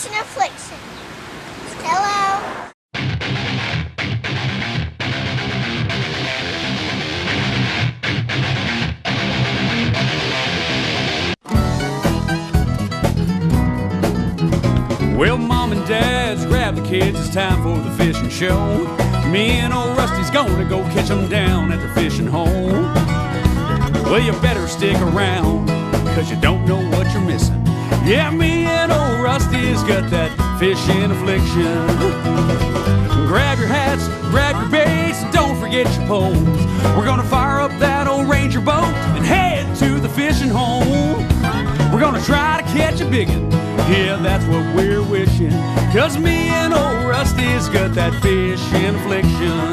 Fishin' Affliction. Hello. Well, Mom and Dad's grab the kids, it's time for the fishing show. Me and old Rusty's gonna go catch 'em down at the fishing hole. Well, you better stick around, 'cause you don't know what you're missing. Yeah, me and old Rusty's got that fishing affliction. Grab your hats, grab your baits, and don't forget your poles. We're gonna fire up that old Ranger boat and head to the fishing hole. We're gonna try to catch a biggin', yeah, that's what we're wishing. 'Cause me and old Rusty's got that fishing affliction.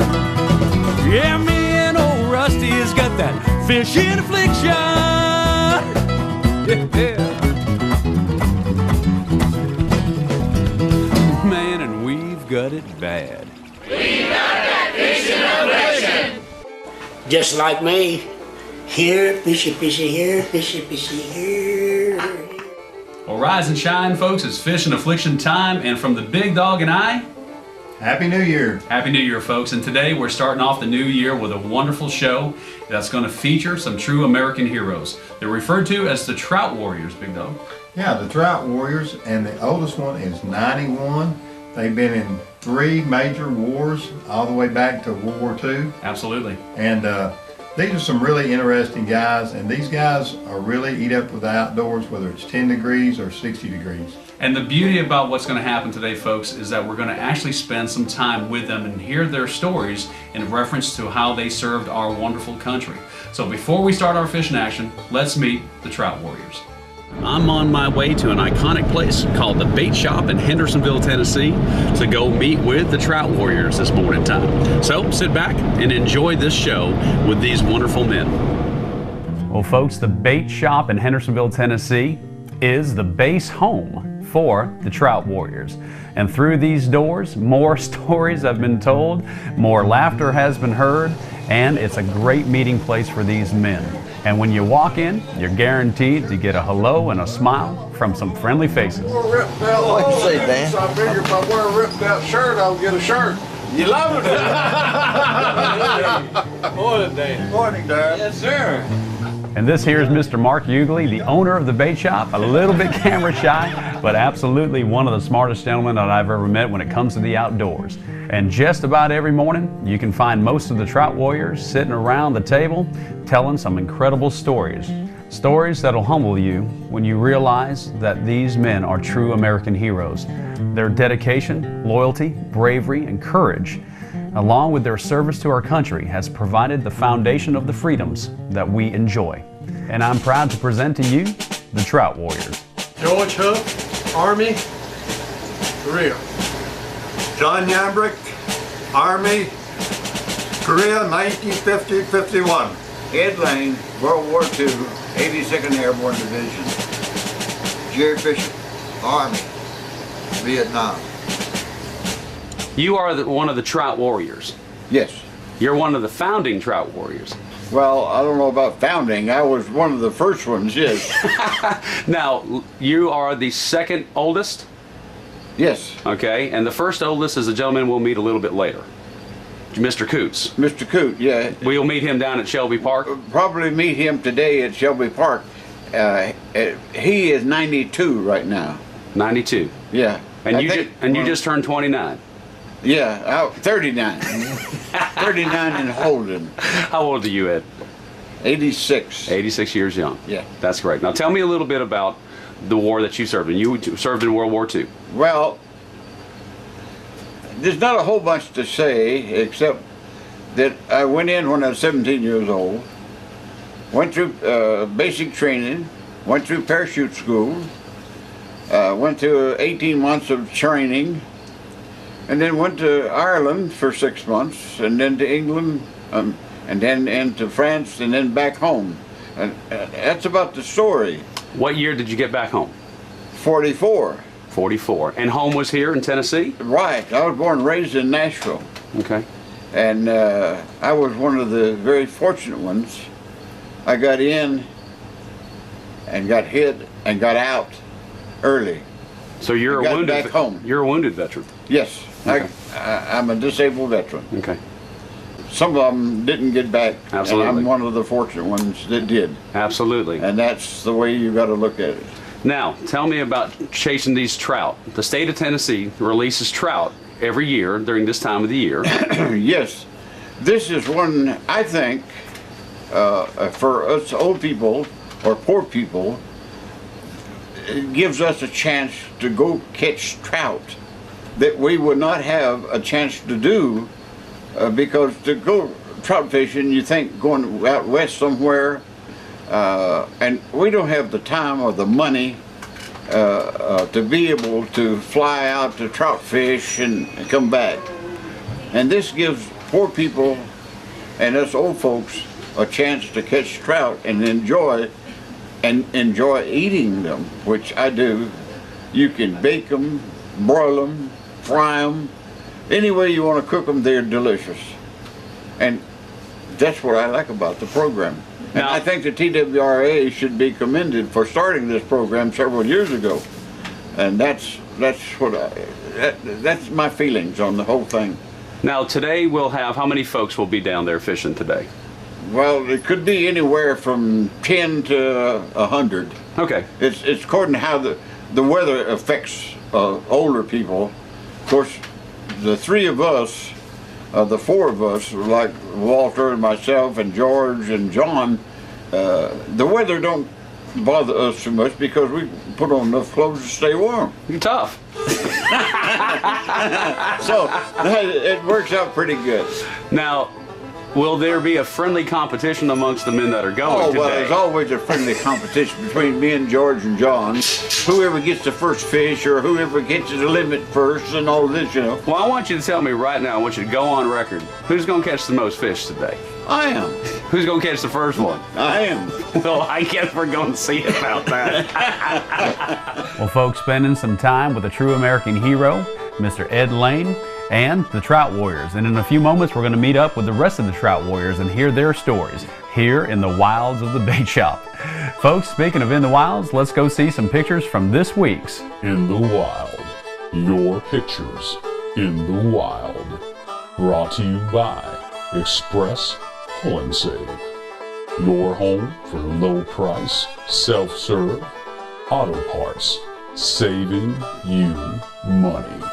Yeah, me and old Rusty's got that fishing affliction. Yeah. Man, and we've got it bad. We got that fishing affliction. Just like me. Here, fishy, fishy, here, fishy, fishy, here. Well, rise and shine, folks. It's Fishing Affliction time, and from the Big Dog and I, Happy New Year. Happy New Year, folks. And today we're starting off the new year with a wonderful show that's going to feature some true American heroes. They're referred to as the Trout Warriors, Big Dog. Yeah, the Trout Warriors, and the oldest one is 91. They've been in 3 major wars all the way back to World War II. Absolutely. And these are some really interesting guys, and these guys are really eat up with the outdoors, whether it's 10 degrees or 60 degrees. And the beauty about what's going to happen today, folks, is that we're going to actually spend some time with them and hear their stories in reference to how they served our wonderful country. So before we start our fishing action, let's meet the Trout Warriors. I'm on my way to an iconic place called the Bait Shop in Hendersonville, Tennessee, to go meet with the Trout Warriors this morning time. So sit back and enjoy this show with these wonderful men. Well, folks, the Bait Shop in Hendersonville, Tennessee is the base home for the Trout Warriors. And through these doors, more stories have been told, more laughter has been heard, and it's a great meeting place for these men. And when you walk in, you're guaranteed to get a hello and a smile from some friendly faces. Ripped out. What you say, Dan? So I figure if I wear a ripped out shirt, I'll get a shirt. You love it? Morning, Dan. Morning, Dad. Yes, sir. And this here is Mr. Mark Ugley, the owner of the bait shop, a little bit camera shy, but absolutely one of the smartest gentlemen that I've ever met when it comes to the outdoors. And just about every morning, you can find most of the Trout Warriors sitting around the table telling some incredible stories. Stories that'll humble you when you realize that these men are true American heroes. Their dedication, loyalty, bravery, and courage, along with their service to our country, has provided the foundation of the freedoms that we enjoy. And I'm proud to present to you the Trout Warriors. George Hook, Army, Korea. John Yambrick, Army, Korea, 1950-51. Ed Lane, World War II, 82nd Airborne Division. Jerry Fishin, Army, Vietnam. You are one of the Trout Warriors. Yes. You're one of the founding Trout Warriors. Well, I don't know about founding. I was one of the first ones, yes. Now, you are the second oldest? Yes. Okay, and the first oldest is a gentleman we'll meet a little bit later. Mr. Coots. Mr. Coot, yeah. We'll meet him down at Shelby Park. Probably meet him today at Shelby Park. He is 92 right now. 92. Yeah. And you just turned 29. Yeah, 39. 39 in Holden. How old are you, Ed? 86. 86 years young. Yeah. That's great. Now tell me a little bit about the war that you served in. You served in World War II. Well, there's not a whole bunch to say except that I went in when I was 17 years old, went through basic training, went through parachute school, went through 18 months of training, and then went to Ireland for 6 months, and then to England, and then into France, and then back home. And that's about the story. What year did you get back home? 44. 44. And home was here in Tennessee? Right. I was born and raised in Nashville. Okay. And I was one of the very fortunate ones. I got in and got hit and got out early. So you're a got wounded back home. You're a wounded veteran. Yes, Okay. I'm a disabled veteran. Okay. Some of them didn't get back, Absolutely. and I'm one of the fortunate ones that did. Absolutely. And that's the way you got to look at it. Now, tell me about chasing these trout. The state of Tennessee releases trout every year during this time of the year. Yes, this is one, I think, for us old people or poor people, it gives us a chance to go catch trout that we would not have a chance to do because to go trout fishing, you think going out west somewhere, and we don't have the time or the money to be able to fly out to trout fish and come back. And this gives poor people and us old folks a chance to catch trout and enjoy eating them, which I do. You can bake them, broil them, fry them, any way you want to cook them, they're delicious. And that's what I like about the program. And Now, I think the TWRA should be commended for starting this program several years ago. And that's my feelings on the whole thing. now today we'll have, how many folks will be down there fishing today? Well, it could be anywhere from 10 to 100. Okay. It's according to how the weather affects older people. Of course, the three of us, the four of us, like Walter and myself and George and John, the weather don't bother us too much because we put on enough clothes to stay warm. You're tough. So it works out pretty good. Now, will there be a friendly competition amongst the men that are going Oh, today? well, there's always a friendly competition between me and George and John. Whoever gets the first fish or whoever gets to the limit first and all this, you know. Well, I want you to tell me right now, I want you to go on record. Who's going to catch the most fish today? I am. Who's going to catch the first one? I am. Well, I guess we're going to see about that. Well, folks, spending some time with a true American hero, Mr. Ed Lane, and the Trout Warriors. And in a few moments, we're going to meet up with the rest of the Trout Warriors and hear their stories here in the wilds of the bait shop. Folks, speaking of in the wilds, let's go see some pictures from this week's In the Wild. Your pictures in the wild. Brought to you by Express Pull and Save. Your home for low price, self-serve auto parts. Saving you money.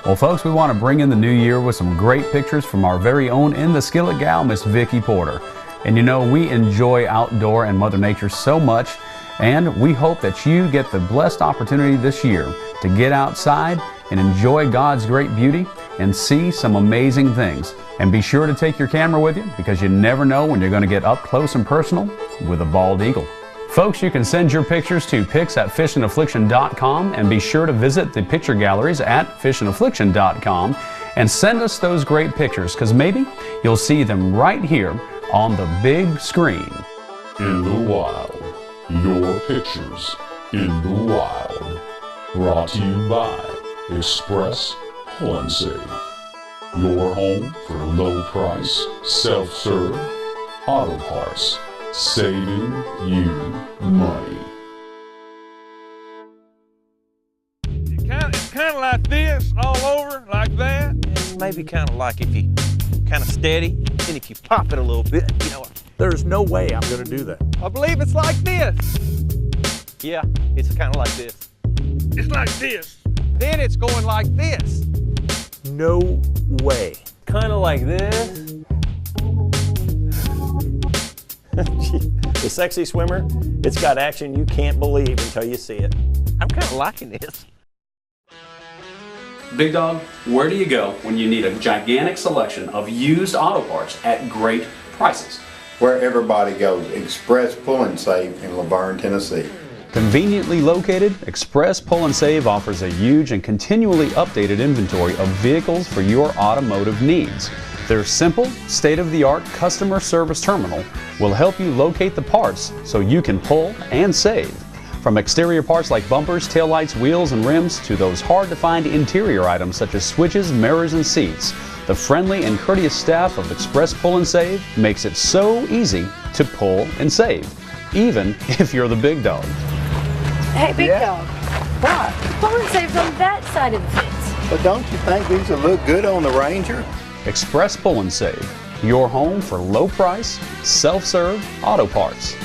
Well, folks, we want to bring in the new year with some great pictures from our very own In the Skillet gal, Miss Vicki Porter. And you know, we enjoy outdoor and Mother Nature so much, and we hope that you get the blessed opportunity this year to get outside and enjoy God's great beauty and see some amazing things. And be sure to take your camera with you, because you never know when you're going to get up close and personal with a bald eagle. Folks, you can send your pictures to pics@fishandaffliction.com, and be sure to visit the picture galleries at fishandaffliction.com and send us those great pictures, because maybe you'll see them right here on the big screen. In the Wild. Your pictures in the wild. Brought to you by Express Pull and Save. Your home for low price, self-serve auto parts. Saving you money. It's kind of like this, all over, like that. Maybe kind of like if you kind of steady, and if you pop it a little bit, you know. There's no way I'm going to do that. I believe it's like this. Yeah, it's kind of like this. It's like this. Then it's going like this. No way. Kind of like this. The sexy swimmer, it's got action you can't believe until you see it. I'm kind of liking this. Big Dog, where do you go when you need a gigantic selection of used auto parts at great prices? Where everybody goes, Express Pull and Save in Laverne, Tennessee. Conveniently located, Express Pull and Save offers a huge and continually updated inventory of vehicles for your automotive needs. Their simple, state-of-the-art customer service terminal will help you locate the parts so you can pull and save. From exterior parts like bumpers, taillights, wheels, and rims to those hard-to-find interior items such as switches, mirrors, and seats, the friendly and courteous staff of Express Pull and Save makes it so easy to pull and save, even if you're the big dog. Hey, Big Dog. Why? Corn saved on that side of the fence. But don't you think these will look good on the Ranger? Express Pull and Save, your home for low price, self-serve auto parts.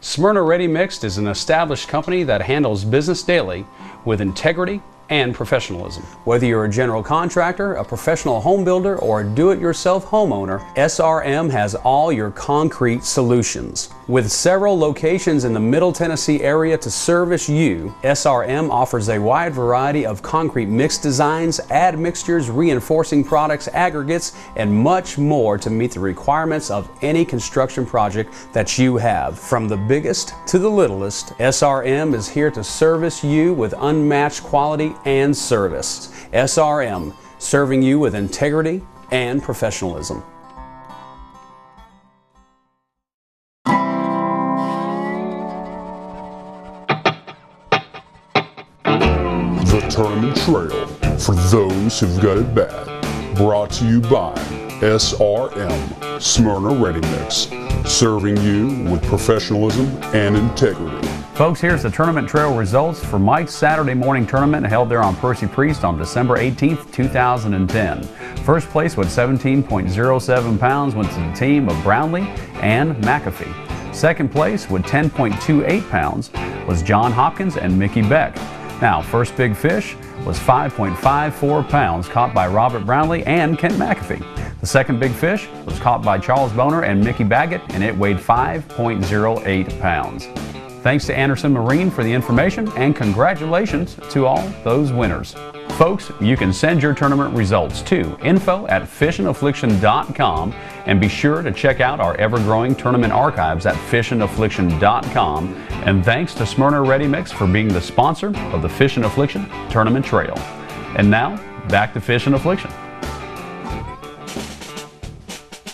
Smyrna Ready Mixed is an established company that handles business daily with integrity and professionalism. Whether you're a general contractor, a professional home builder, or a do-it-yourself homeowner, SRM has all your concrete solutions. With several locations in the Middle Tennessee area to service you, SRM offers a wide variety of concrete mix designs, admixtures, reinforcing products, aggregates, and much more to meet the requirements of any construction project that you have. From the biggest to the littlest, SRM is here to service you with unmatched quality and service. SRM, serving you with integrity and professionalism. The Tournament Trail, for those who've got it bad. Brought to you by SRM, Smyrna Ready Mix, serving you with professionalism and integrity. Folks, here's the tournament trail results for Mike's Saturday morning tournament held there on Percy Priest on December 18th, 2010. First place with 17.07 pounds went to the team of Brownlee and McAfee. Second place with 10.28 pounds was John Hopkins and Mickey Beck. Now, first big fish was 5.54 pounds caught by Robert Brownlee and Kent McAfee. The second big fish was caught by Charles Boner and Mickey Baggett, and it weighed 5.08 pounds. Thanks to Anderson Marine for the information, and congratulations to all those winners. Folks, you can send your tournament results to info@fishandaffliction.com, and be sure to check out our ever-growing tournament archives at fishandaffliction.com. And thanks to Smyrna Ready Mix for being the sponsor of the Fishin' Affliction Tournament Trail. And now, back to Fishin' Affliction.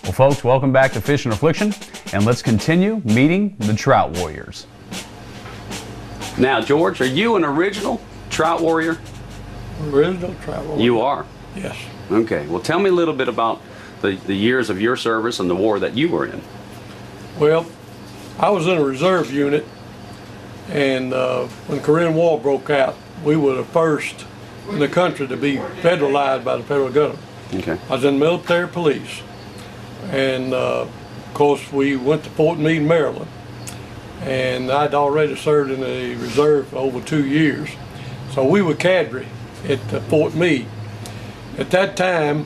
Well, folks, welcome back to Fishin' Affliction, and let's continue meeting the Trout Warriors. Now, George, are you an original Trout Warrior? Original Trout Warrior. You are? Yes. Okay. Well, tell me a little bit about the years of your service and the war that you were in. Well, I was in a reserve unit, and when the Korean War broke out, we were the first in the country to be federalized by the federal government. Okay. I was in military police, and of course we went to Fort Meade, Maryland. And I'd already served in the reserve for over 2 years. So we were cadre at Fort Meade. At that time,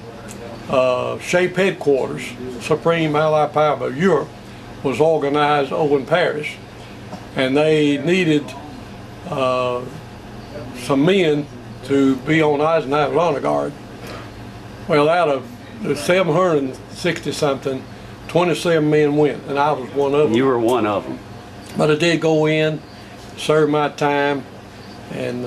SHAPE headquarters, Supreme Allied Power of Europe, was organized over in Paris. And they needed some men to be on Eisenhower's honor guard. Well, out of the 760 something, 27 men went, and I was one of them. You were one of them. But I did go in, serve my time, and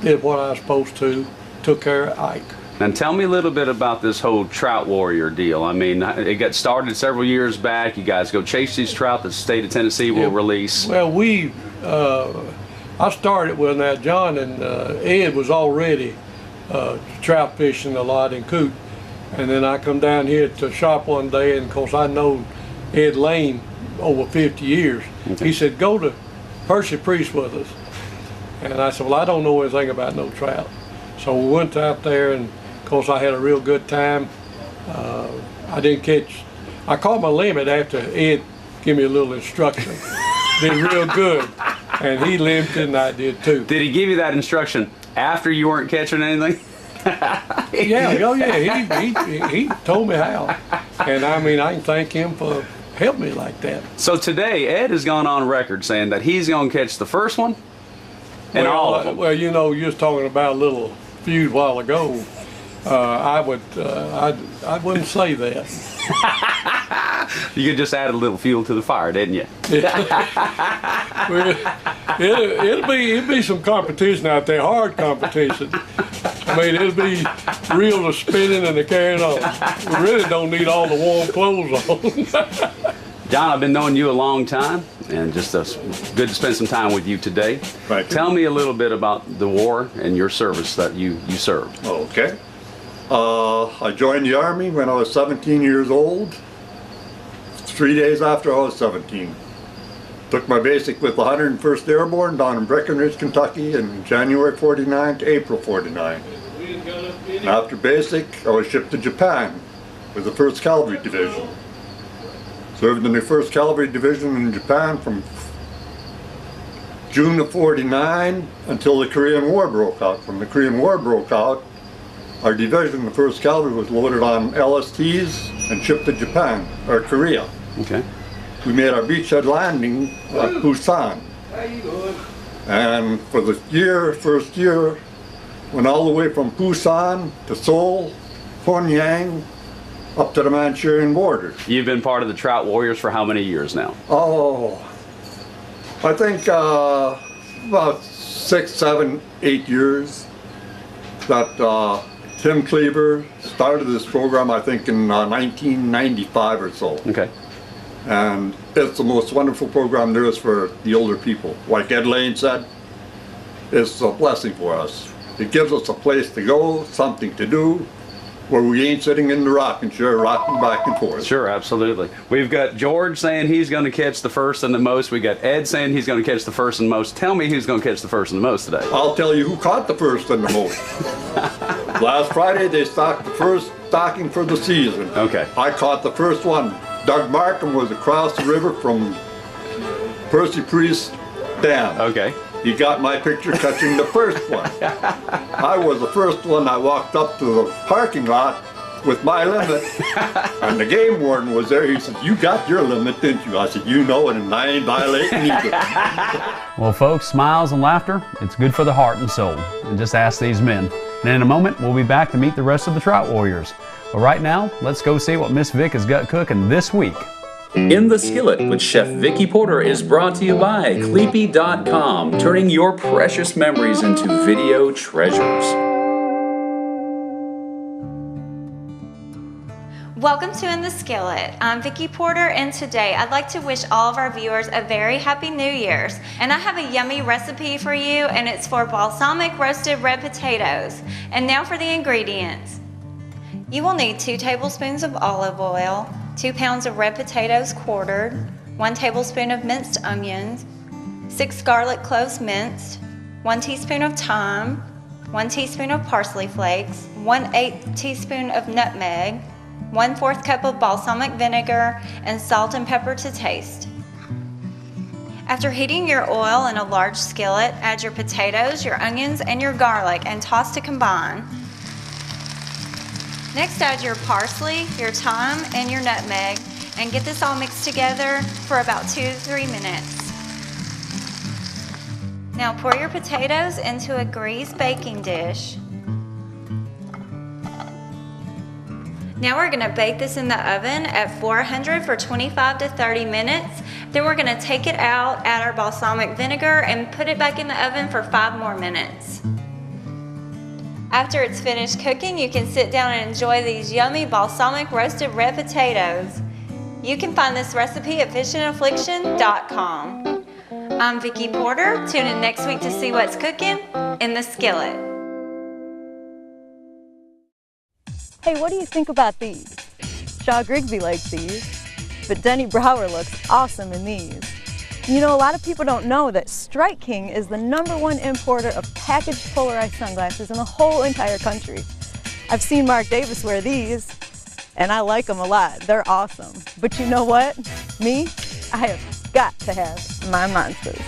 did what I was supposed to, took care of Ike. And tell me a little bit about this whole Trout Warrior deal. I mean, it got started several years back. You guys go chase these trout that the state of Tennessee will release. Well, I started with that. John and Ed was already trout fishing a lot in Coot. And then I come down here to the shop one day, and of course I know Ed Lane over 50 years. Okay. He said, go to Percy Priest with us. And I said, well, I don't know anything about no trout. So we went out there, and of course I had a real good time. I didn't catch, I caught my limit after Ed gave me a little instruction. Did real good. And he limited, and I did too. Did he give you that instruction after you weren't catching anything? Yeah, oh yeah, he told me how. And I mean, I can thank him for helping me like that. So today, Ed has gone on record saying that he's going to catch the first one and all of them. Well, you know, you was talking about a little feud a while ago. I wouldn't say that. You could just add a little fuel to the fire, didn't you? Well, it'll be some competition out there, hard competition. I mean, it'll be real to spinning and the carrying on. We really don't need all the warm clothes on. John, I've been knowing you a long time, and just good to spend some time with you today. Right. Tell me a little bit about the war and your service that you served. Okay. I joined the Army when I was 17 years old, 3 days after I was 17. Took my basic with the 101st Airborne down in Breckenridge, Kentucky in January 49 to April 49. And after basic, I was shipped to Japan with the 1st Cavalry Division. Served in the 1st Cavalry Division in Japan from June of 49 until the Korean War broke out. When the Korean War broke out, our division, the 1st Cavalry, was loaded on LSTs and shipped to Japan, or Korea. Okay. We made our beachhead landing at Busan. And for the first year, went all the way from Busan to Seoul, Pyongyang, up to the Manchurian border. You've been part of the Trout Warriors for how many years now? Oh, I think about 6, 7, 8 years. That Tim Cleaver started this program, I think, in 1995 or so. Okay. And it's the most wonderful program there is for the older people. Like Ed Lane said, it's a blessing for us. It gives us a place to go, something to do, where we ain't sitting in the rocking chair rocking back and forth. Sure, absolutely. We've got George saying he's going to catch the first and the most. We got Ed saying he's going to catch the first and most. Tell me who's going to catch the first and the most today. I'll tell you who caught the first and the most. Last Friday they stocked the first stocking for the season. Okay. I caught the first one. Doug Markham was across the river from Percy Priest Dam. Okay. He got my picture catching the first one. I was the first one. I walked up to the parking lot with my limit, and the game warden was there. He said, "You got your limit, didn't you?" I said, "You know it, and I ain't violating either." Well, folks, smiles and laughter, it's good for the heart and soul. And just ask these men. And in a moment, we'll be back to meet the rest of the Trout Warriors. But right now, let's go see what Miss Vic has got cooking this week. In the Skillet with Chef Vicki Porter is brought to you by Cleepy.com, turning your precious memories into video treasures. Welcome to In the Skillet. I'm Vicki Porter, and today I'd like to wish all of our viewers a very happy New Year's. And I have a yummy recipe for you, and it's for balsamic roasted red potatoes. And now for the ingredients. You will need 2 tablespoons of olive oil, 2 pounds of red potatoes quartered, 1 tablespoon of minced onions, 6 garlic cloves minced, 1 teaspoon of thyme, 1 teaspoon of parsley flakes, 1/8 teaspoon of nutmeg, 1/4 cup of balsamic vinegar, and salt and pepper to taste. After heating your oil in a large skillet, add your potatoes, your onions, and your garlic and toss to combine. Next, add your parsley, your thyme, and your nutmeg, and get this all mixed together for about 2 to 3 minutes. Now pour your potatoes into a greased baking dish. Now we're going to bake this in the oven at 400 for 25 to 30 minutes. Then we're going to take it out, add our balsamic vinegar, and put it back in the oven for 5 more minutes. After it's finished cooking, you can sit down and enjoy these yummy balsamic roasted red potatoes. You can find this recipe at FishinAffliction.com. I'm Vicki Porter. Tune in next week to see what's cooking in the skillet. Hey, what do you think about these? Shaw Grigsby likes these, but Denny Brower looks awesome in these. You know, a lot of people don't know that Strike King is the #1 importer of packaged polarized sunglasses in the whole entire country. I've seen Mark Davis wear these, and I like them a lot. They're awesome. But you know what? Me, I have got to have my monsters.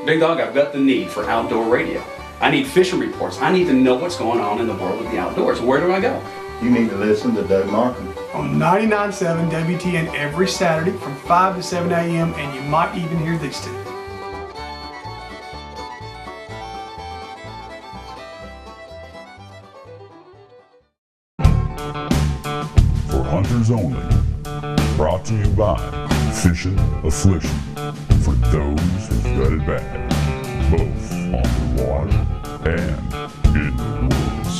Big Dog, I've got the need for outdoor radio. I need fishing reports. I need to know what's going on in the world of the outdoors. Where do I go? You need to listen to Doug Markham. On 99.7 WTN every Saturday from 5 to 7 a.m. and you might even hear these two. For hunters only. Brought to you by Fishin' Affliction. For those who've got it bad, both on the water and in the woods.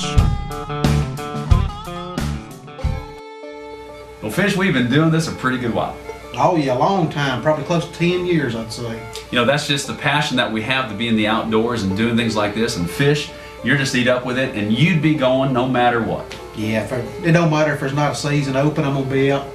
Well, Fish, we've been doing this a pretty good while. Oh yeah, a long time, probably close to 10 years, I'd say. You know, that's just the passion that we have to be in the outdoors and doing things like this. And Fish, you're just eat up with it, and you'd be going no matter what. Yeah, it don't matter if there's not a season open, I'm going to be out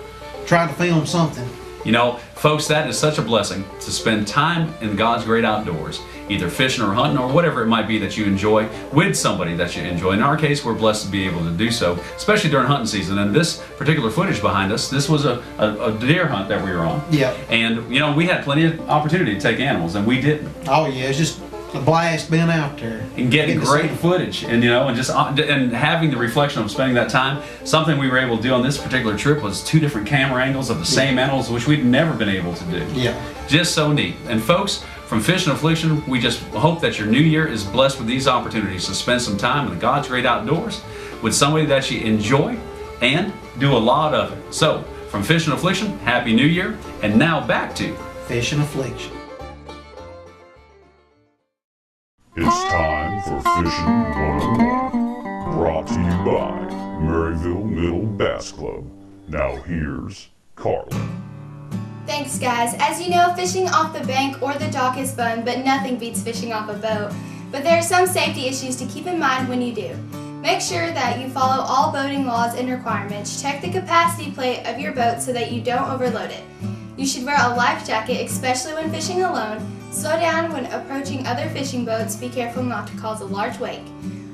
trying to film something. You know, folks, that is such a blessing to spend time in God's great outdoors, either fishing or hunting or whatever it might be that you enjoy with somebody that you enjoy. In our case, we're blessed to be able to do so, especially during hunting season. And this particular footage behind us, this was a deer hunt that we were on. Yeah. And, you know, we had plenty of opportunity to take animals, and we didn't. Oh, yeah, it's just a blast being out there. And getting great footage, and you know, and just and having the reflection of spending that time. Something we were able to do on this particular trip was 2 different camera angles of the same animals, which we'd never been able to do. Yeah. Just so neat. And folks, from Fishin' Affliction, we just hope that your new year is blessed with these opportunities to spend some time in God's great outdoors with somebody that you enjoy and do a lot of it. So, from Fishin' Affliction, Happy New Year, and now back to Fishin' Affliction. It's time for Fishin' 101, brought to you by Maryville Middle Bass Club. Now here's Carla. Thanks guys. As you know, fishing off the bank or the dock is fun, but nothing beats fishing off a boat. But there are some safety issues to keep in mind when you do. Make sure that you follow all boating laws and requirements. Check the capacity plate of your boat so that you don't overload it. You should wear a life jacket, especially when fishing alone. Slow down when approaching other fishing boats. Be careful not to cause a large wake.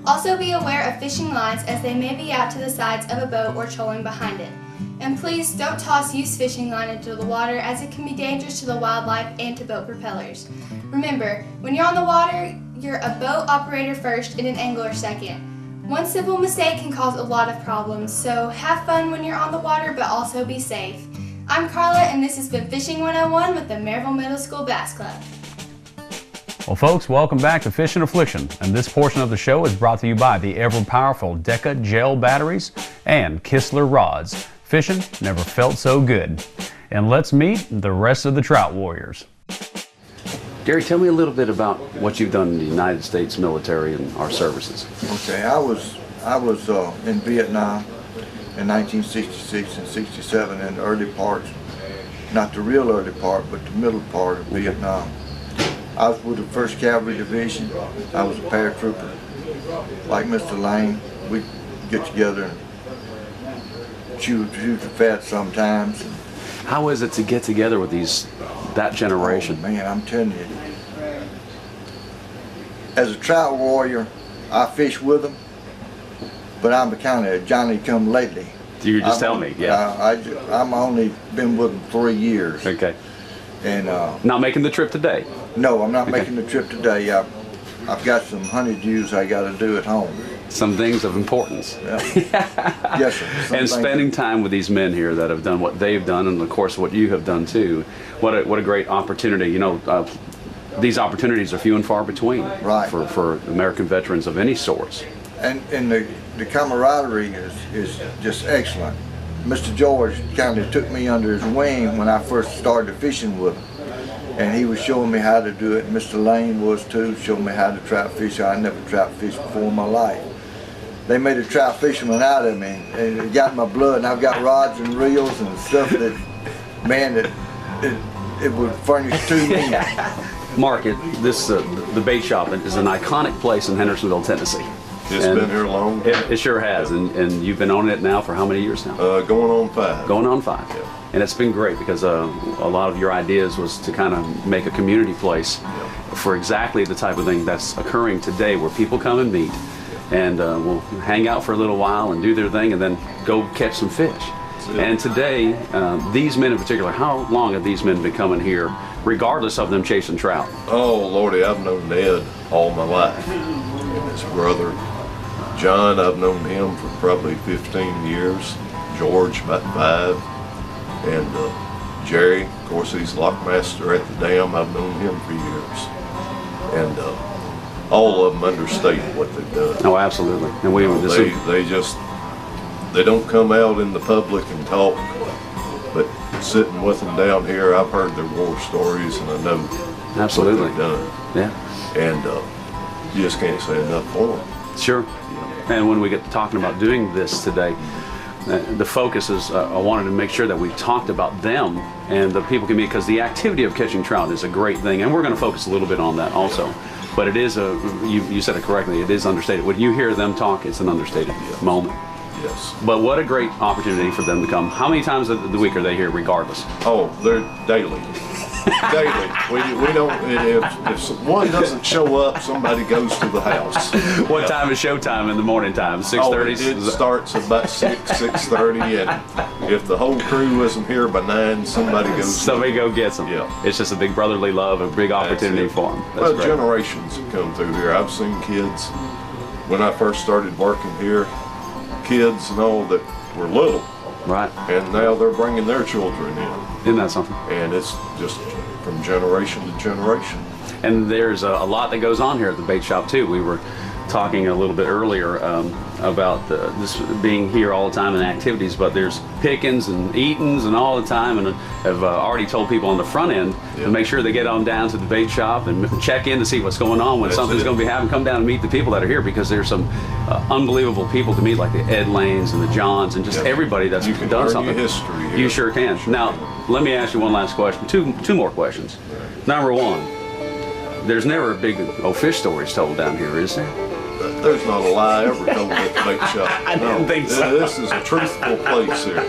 Also be aware of fishing lines as they may be out to the sides of a boat or trolling behind it. And please don't toss used fishing line into the water as it can be dangerous to the wildlife and to boat propellers. Remember, when you're on the water, you're a boat operator first and an angler second. One simple mistake can cause a lot of problems, so have fun when you're on the water but also be safe. I'm Carla and this has been Fishing 101 with the Maryville Middle School Bass Club. Well, folks, welcome back to Fishin' Affliction, and this portion of the show is brought to you by the ever-powerful Deca Gel Batteries and KISTLER Rods. Fishing never felt so good. And let's meet the rest of the Trout Warriors. Gary, tell me a little bit about what you've done in the United States military and our services. Okay, I was in Vietnam in 1966 and 67 in the early parts, not the real early part, but the middle part of Vietnam. I was with the 1st Cavalry Division. I was a paratrooper. Like Mr. Lane, we'd get together and shoot the fat sometimes. How is it to get together with that generation? Oh, man, I'm telling you. As a trout warrior, I fish with them, but I'm kind of Johnny-come-lately. You just tell me, yeah. I'm only been with them 3 years. Okay. And not making the trip today? No, I'm not making the trip today. I've got some honeydews I got to do at home. Some things of importance. Yeah. Yes, sir. And spending time with these men here that have done what they've done, and of course what you have done too. What a great opportunity. You know, these opportunities are few and far between. Right. For American veterans of any sorts. And the camaraderie is just excellent. Mr. George kind of took me under his wing when I first started fishing with him. And he was showing me how to do it. Mr. Lane was too, showing me how to trout fish. I never trout fished before in my life. They made a trout fisherman out of me, and it got in my blood, and I've got rods and reels and stuff that, man, it would furnish to me. Mark, the bait shop is an iconic place in Hendersonville, Tennessee. It's been here long. It sure has, and you've been owning it now for how many years now? Going on 5. Going on 5. Yeah. And it's been great because a lot of your ideas was to kind of make a community place for exactly the type of thing that's occurring today, where people come and meet and will hang out for a little while and do their thing and then go catch some fish. And today, these men in particular, how long have these men been coming here, regardless of them chasing trout? Oh, Lordy, I've known Ned all my life. And his brother, John, I've known him for probably 15 years. George, about 5. And Jerry, of course, he's lockmaster at the dam. I've known him for years. And all of them understate what they've done. Oh, absolutely. And they don't come out in the public and talk, but sitting with them down here, I've heard their war stories, and I know absolutely what they've done. Yeah. And you just can't say enough for them. Sure. And when we get to talking about doing this today, the focus is I wanted to make sure that we talked about them and the people can be, because the activity of catching trout is a great thing, and we're going to focus a little bit on that also. But it is you said it correctly, it is understated. When you hear them talk, it's an understated moment. Yes. But what a great opportunity for them to come. How many times of the week are they here regardless? Oh, they're daily. Daily. We don't, if one doesn't show up, somebody goes to the house. What time is showtime in the morning time? 6:30? It starts about 6:30, and if the whole crew isn't here by 9, somebody goes. Somebody go gets them. Yeah. It's just a big brotherly love, a big opportunity for them. That's Well, great. generations have come through here. I've seen kids, when I first started working here, kids and all that were little. Right. And now they're bringing their children in. Isn't that something? And it's just from generation to generation. And there's a lot that goes on here at the bait shop too. We were talking a little bit earlier about this being here all the time and activities, but there's pickings and eatings and all the time, and I've already told people on the front end to make sure they get on down to the bait shop and check in to see what's going on when something's going to be happening. Come down and meet the people that are here, because there's some unbelievable people to meet, like the Ed Lanes and the Johns and just everybody that's You can done learn something. your history here. You sure can. Now, let me ask you one last question. Two more questions. Number one, there's never a big fish stories told down here, is there? There's not a lie ever told at the bait shop. I didn't think so. This is a truthful place here.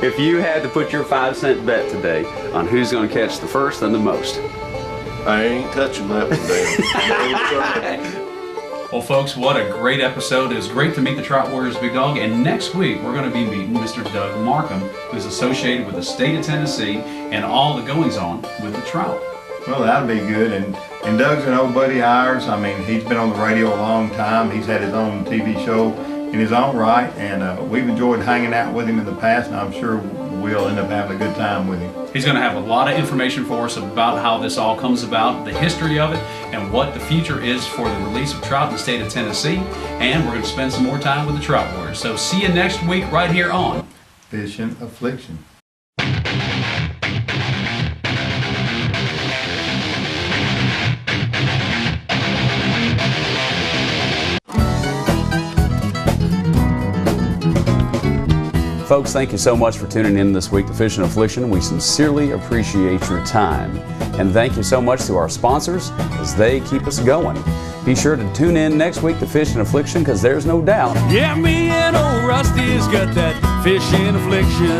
If you had to put your 5-cent bet today on who's going to catch the first and the most, I ain't touching that one down. Well, folks, what a great episode. It was great to meet the Trout Warriors, Big Dog. And next week, we're going to be meeting Mr. Doug Markham, who's associated with the state of Tennessee and all the goings-on with the trout. Well, that'll be good. And Doug's an old buddy of ours. I mean, he's been on the radio a long time. He's had his own TV show in his own right, and we've enjoyed hanging out with him in the past, and I'm sure we'll end up having a good time with him. He's going to have a lot of information for us about how this all comes about, the history of it, and what the future is for the release of trout in the state of Tennessee. And we're going to spend some more time with the Trout Warriors. So see you next week right here on Fishin' Affliction. Folks, thank you so much for tuning in this week to Fishin' Affliction. We sincerely appreciate your time. And thank you so much to our sponsors as they keep us going. Be sure to tune in next week to Fishin' Affliction, because there's no doubt. Yeah, me and old Rusty's got that fishing affliction.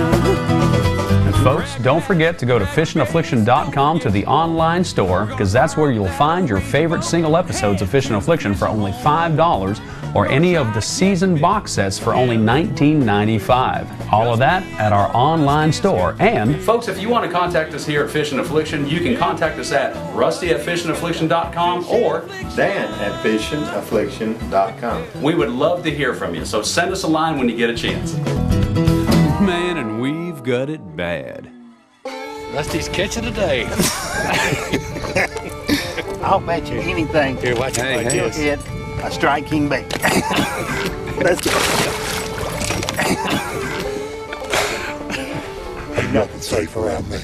And folks, don't forget to go to fishingaffliction.com to the online store, because that's where you'll find your favorite single episodes of Fishin' Affliction for only $5, or any of the season box sets for only $19.95. All of that at our online store. And folks, if you want to contact us here at Fishin' Affliction, you can contact us at rusty@fishingaffliction.com or Dan@fishingaffliction.com. We would love to hear from you, so send us a line when you get a chance. Man, and we've got it bad. Rusty's catching today. I'll bet you anything. Here, watch it like this. Hit a striking bait. Let's go. Ain't nothing safe around me.